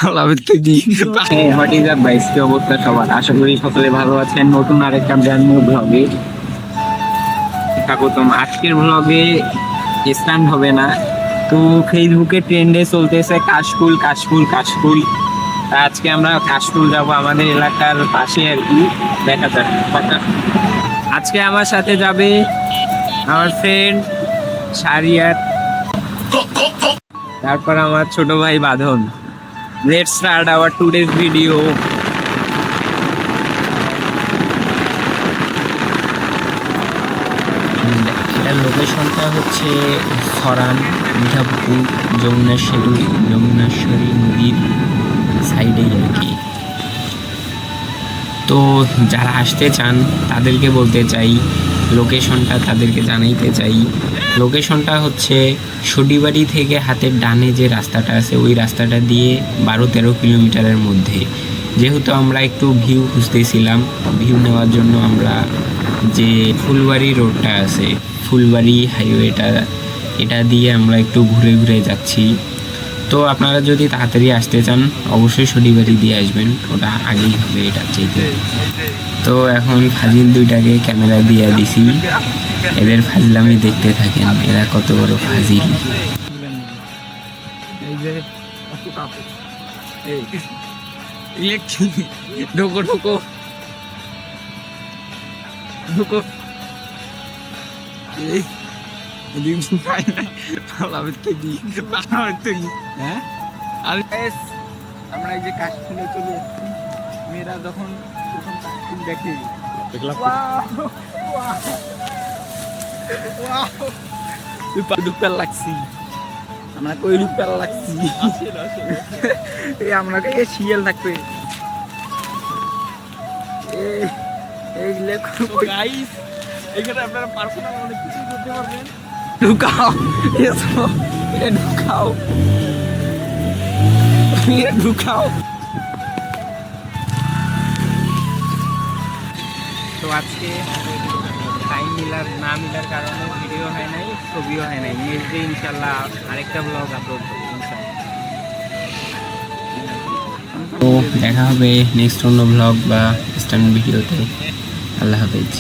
What is up guys, কি অবস্থা সবার? আশা করি সকলে ভালো আছেন। নতুন আরেকটা ব্র্যান্ড নিউ ব্লগে স্বাগতম। আজকের ব্লগে স্ট্যান্ড হবে না, তো ফেসবুকে ট্রেন্ডে চলতেছে কাশফুল কাশফুল কাশফুল। আজকে আমরা কাশফুল যাব, আমাদের এলাকার পাশে আর কি, দেখা যাক। আজকে আমার সাথে যাবে আমার ফ্রেন্ড শারিয়ার, তারপর আমার ছোট ভাই বাঁধন। Let's start our today's video. এটার লোকেশনটা হচ্ছে ফরান মিঠাপুকুর যমুনেশ্বরী নদীর সাইডেই আর কি। তো যারা আসতে চান তাদেরকে বলতে চাই, লোকেশনটা তাদেরকে জানাইতে চাই। লোকেশনটা হচ্ছে শডিবাড়ি থেকে হাতের ডানে যে রাস্তাটা আছে, ওই রাস্তাটা দিয়ে 12-13 কিলোমিটারের মধ্যে। যেহেতু আমরা একটু ভিউ খুঁজতেছিলাম, ভিউ নেওয়ার জন্য আমরা যে ফুলবাড়ি রোডটা আছে, ফুলবাড়ি হাইওয়েটা, এটা দিয়ে আমরা একটু ঘুরে ঘুরে যাচ্ছি। তো আপনারা যদি তাড়াতাড়ি আসতে চান অবশ্যই শডিবাড়ি দিয়ে আসবেন, ওটা আগেই হবে এটা চাইতে। তো এখন ফাজিল দুইটাকে ক্যামেরা দিয়ে দিছি, এদের ফাজলামি দেখতে থাকেন, এরা কত বড় ফাজিল। ঢোকো ঢোকো ঢোকো। আমরা এই যে কাশফুলে চলে এসেছি, মেয়েরা যখন প্রথম কাশফুল দেখে লাগছি, আমরা কই লুকার লাগছি, আমরা শিয়াল থাকবে। এখানে আপনারা পার্সোনাল অনেক কিছু করতে পারবেন। ঢুকাও ঢুকাও ঢুকাও। তো আজকে টাইম না মিলার কারণে ভিডিও হয় নাই, ছবিও হয় নাই। নেক্সট ডে ইনশাল্লাহ আরেকটা ব্লগ আপলোড করবো ইনশাল্লাহ। তো দেখা হবে নেক্সট অন্য ব্লগ বা স্ট্যান্ড ভিডিওতে। আল্লাহ হাফেজ।